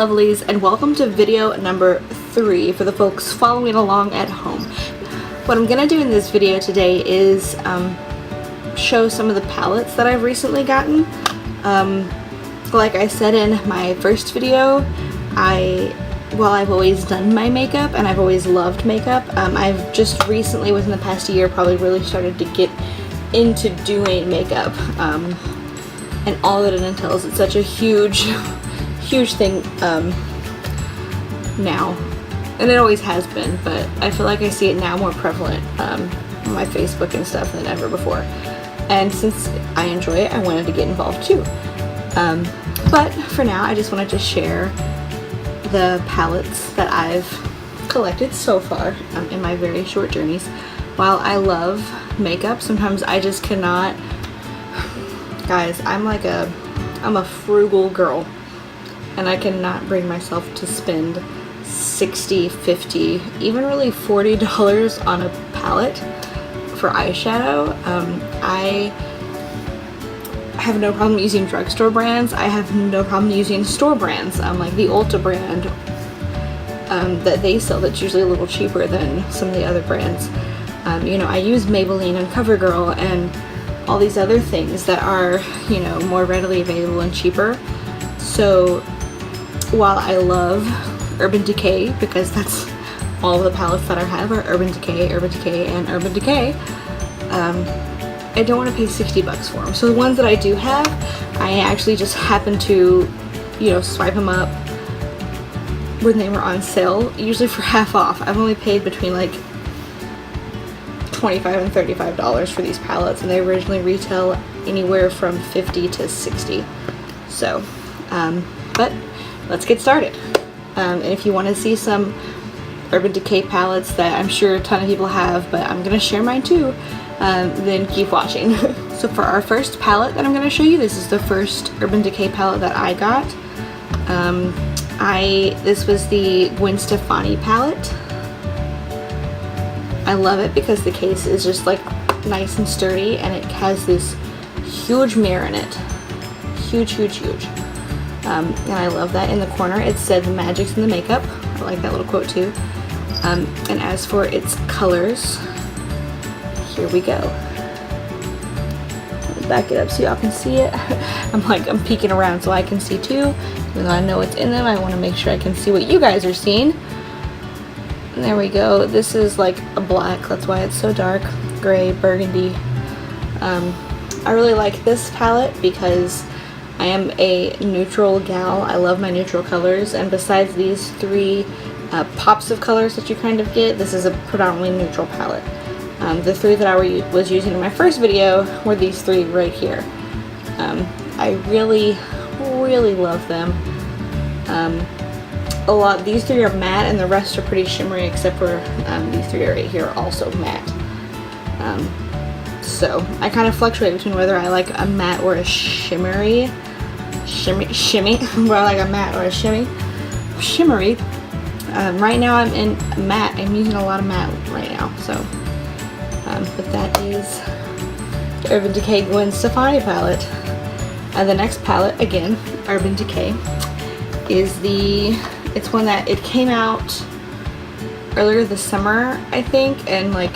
lovelies, and welcome to video number 3 for the folks following along at home. What I'm gonna do in this video today is show some of the palettes that I've recently gotten. Like I said in my first video, while I've always done my makeup and I've always loved makeup, I've just recently, within the past year, probably really started to get into doing makeup and all that it entails. It's such a huge thing now, and it always has been, but I feel like I see it now more prevalent on my Facebook and stuff than ever before. And since I enjoy it, I wanted to get involved too. But for now, I just wanted to share the palettes that I've collected so far in my very short journeys. While I love makeup, sometimes I just cannot. Guys, I'm a frugal girl, and I cannot bring myself to spend $60, $50, even really $40 on a palette for eyeshadow. I have no problem using drugstore brands. I have no problem using store brands, like the Ulta brand that they sell, that's usually a little cheaper than some of the other brands. You know, I use Maybelline and CoverGirl and all these other things that are, you know, more readily available and cheaper. So while I love Urban Decay, because that's all of the palettes that I have are Urban Decay, Urban Decay, and Urban Decay, I don't want to pay $60 for them. So the ones that I do have, I actually just happened to, you know, swipe them up when they were on sale, usually for half off. I've only paid between like $25 and $35 for these palettes, and they originally retail anywhere from $50 to $60. So, but let's get started. And if you want to see some Urban Decay palettes that I'm sure a ton of people have, but I'm going to share mine too, then keep watching. So for our first palette that I'm going to show you, this is the first Urban Decay palette that I got. This was the Gwen Stefani palette. I love it because the case is just like nice and sturdy, and it has this huge mirror in it. Huge. And I love that. In the corner it said "the magic's in the makeup." I like that little quote too. And as for its colors, here we go. I'll back it up so y'all can see it. I'm peeking around so I can see too. Even though I know what's in them, I want to make sure I can see what you guys are seeing. And there we go. This is like a black, that's why it's so dark. Gray, burgundy. I really like this palette because I am a neutral gal. I love my neutral colors, and besides these 3 pops of colors that you kind of get, this is a predominantly neutral palette. The 3 that I was using in my first video were these 3 right here. I really love them. These 3 are matte, and the rest are pretty shimmery, except for these 3 right here are also matte. So I kind of fluctuate between whether I like a matte or a shimmy, whether I like a matte or a shimmery. Right now I'm in matte. I'm using a lot of matte right now. So, but that is the Urban Decay Gwen Stefani palette. And the next palette, again, Urban Decay, is it's one that it came out earlier this summer, I think, and like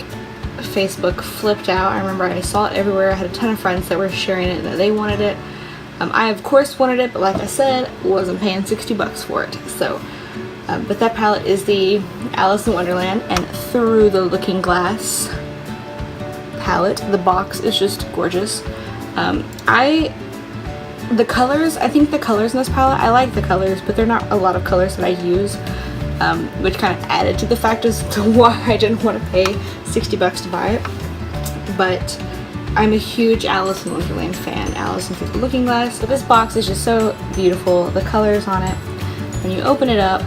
Facebook flipped out. I remember I saw it everywhere. I had a ton of friends that were sharing it, that they wanted it. I of course wanted it, but like I said, wasn't paying $60 for it. So, but that palette is the Alice in Wonderland and Through the Looking Glass palette. The box is just gorgeous. The colors, I think the colors in this palette, I like the colors, but they're not a lot of colors that I use, which kind of added to the fact as to why I didn't want to pay $60 to buy it. But I'm a huge Alice in Wonderland fan. Alice in Through the Looking Glass. So this box is just so beautiful. The colors on it. When you open it up,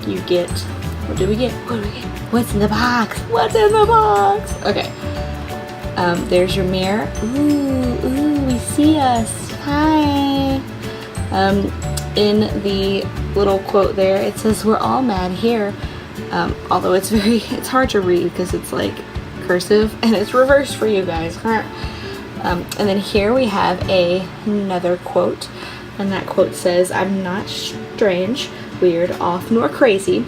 you get, what do we get? What's in the box? What's in the box? Okay. There's your mirror. Ooh, we see us. Hi. In the little quote there, it says, "We're all mad here." Although it's hard to read because it's like cursive and it's reversed for you guys. And then here we have another quote, and that quote says, "I'm not strange. weird, off, nor crazy.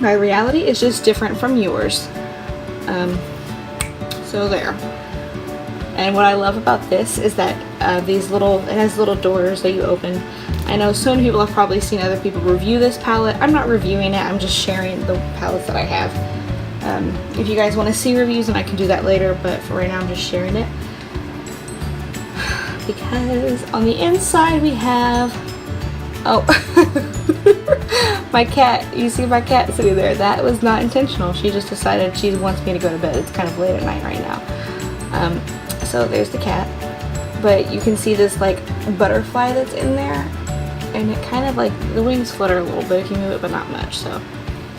My reality is just different from yours. So there. And what I love about this is that it has little doors that you open. I know so many people have probably seen other people review this palette. I'm not reviewing it, I'm just sharing the palettes that I have. If you guys want to see reviews, then I can do that later, but for right now I'm just sharing it. Because on the inside we have, oh, my cat, you see my cat sitting there, that was not intentional. She just decided she wants me to go to bed. It's kind of late at night right now. So there's the cat, but you can see this like butterfly that's in there, and it kind of like, the wings flutter a little bit if you move it, but not much, so,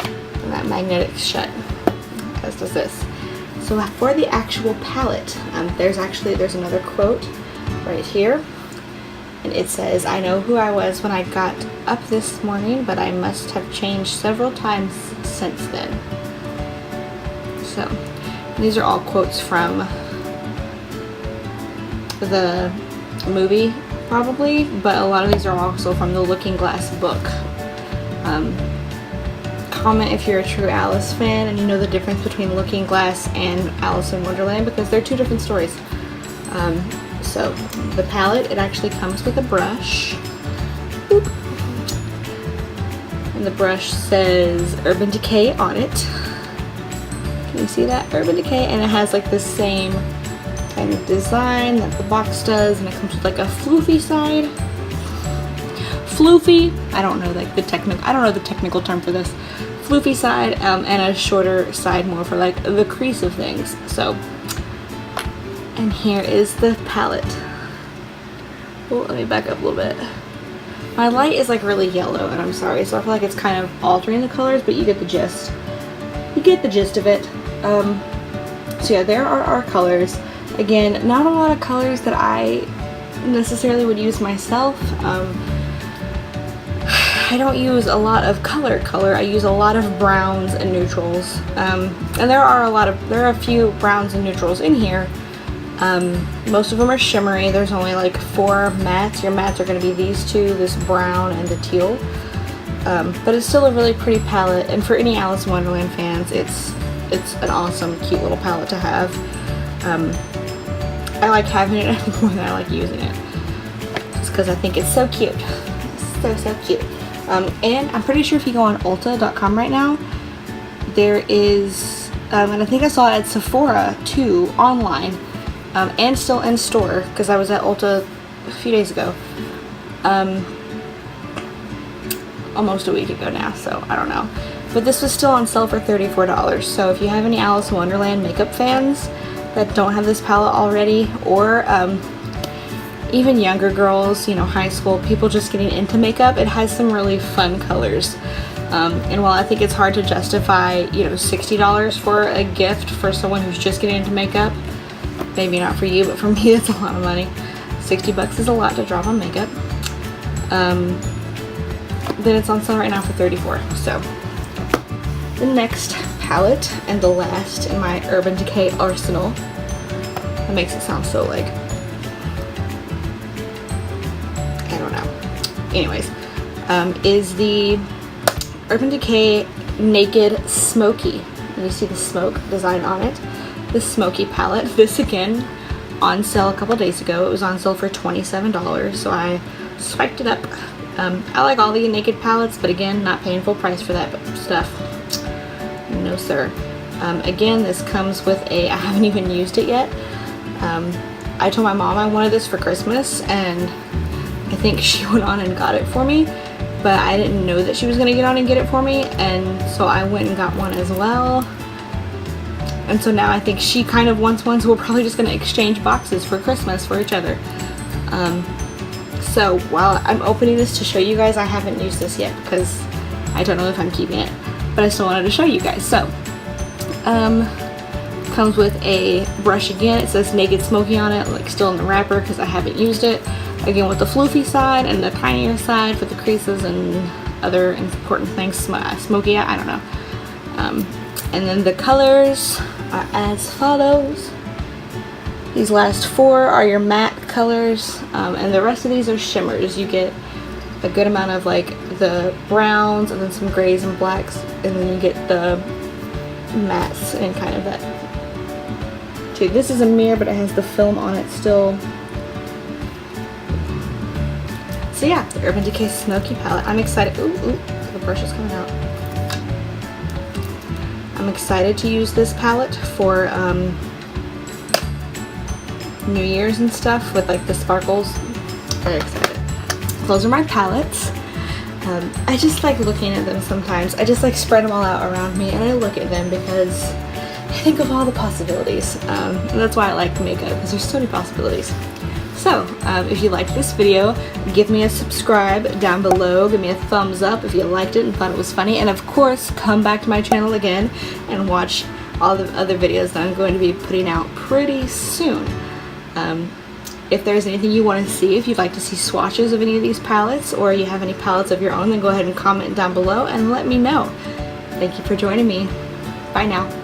and that magnetic shut, as does this. So for the actual palette, there's another quote right here, and it says, "I know who I was when I got up this morning, but I must have changed several times since then." So these are all quotes from the movie probably, but a lot of these are also from the Looking Glass book. Comment if you're a true Alice fan and you know the difference between Looking Glass and Alice in Wonderland, because they're two different stories. So the palette, it actually comes with a brush. Boop. And the brush says Urban Decay on it. Can you see that? Urban Decay, and it has like the same kind of design that the box does, and it comes with like a floofy side. Floofy? I don't know like the technical term for this. Floofy side, and a shorter side more for like the crease of things. So, and here is the palette. Oh, let me back up a little bit. My light is like really yellow, and I'm sorry, so I feel like it's kind of altering the colors, but you get the gist. You get the gist of it. So yeah, there are our colors. Again, not a lot of colors that I necessarily would use myself. I don't use a lot of color. I use a lot of browns and neutrals. And there are a few browns and neutrals in here. Most of them are shimmery. There's only like 4 mattes. Your mattes are going to be these two, this brown and the teal. But it's still a really pretty palette, and for any Alice in Wonderland fans, it's an awesome, cute little palette to have. I like having it more than I like using it, just because I think it's so cute. It's so cute. And I'm pretty sure if you go on Ulta.com right now, there is, and I think I saw it at Sephora too, online, and still in store, because I was at Ulta a few days ago. Almost a week ago now, so I don't know. But this was still on sale for $34. So if you have any Alice in Wonderland makeup fans that don't have this palette already, or even younger girls, you know, high school, people just getting into makeup, it has some really fun colors. And while I think it's hard to justify, you know, $60 for a gift for someone who's just getting into makeup, maybe not for you, but for me it's a lot of money. 60 bucks is a lot to drop on makeup. Then it's on sale right now for $34. So the next palette, and the last in my Urban Decay arsenal, that makes it sound so like, I don't know. Anyways, is the Urban Decay Naked Smokey. And you see the smoke design on it. The Smokey palette. This again on sale a couple days ago. It was on sale for $27, so I swiped it up. I like all the Naked palettes, but again, not paying full price for that stuff. No sir. Again, this comes with I haven't even used it yet. I told my mom I wanted this for Christmas, and I think she went on and got it for me, but I didn't know that she was gonna get on and get it for me, and so I went and got one as well. And so now I think she kind of wants one, so we're probably just gonna exchange boxes for Christmas for each other. So while I'm opening this to show you guys, I haven't used this yet because I don't know if I'm keeping it, but I still wanted to show you guys. So comes with a brush again. It says Naked Smokey on it, like still in the wrapper because I haven't used it. Again with the floofy side and the tinier side for the creases and other important things. Smokey, I don't know. And then the colors are as follows. These last 4 are your matte colors, and the rest of these are shimmers. You get a good amount of like the browns and then some grays and blacks, and then you get the mattes and kind of that too. This is a mirror, but it has the film on it still. So yeah, the Urban Decay Smokey palette. I'm excited. Ooh, the brush is coming out. I'm excited to use this palette for New Year's and stuff with like the sparkles. Very excited. Those are my palettes. I just like looking at them sometimes. I just like spread them all out around me and I look at them because I think of all the possibilities. And that's why I like makeup, because there's so many possibilities. So, if you liked this video, give me a subscribe down below, give me a thumbs up if you liked it and thought it was funny, and of course, come back to my channel again and watch all the other videos that I'm going to be putting out pretty soon. If there's anything you want to see, if you'd like to see swatches of any of these palettes, or you have any palettes of your own, then go ahead and comment down below and let me know. Thank you for joining me. Bye now.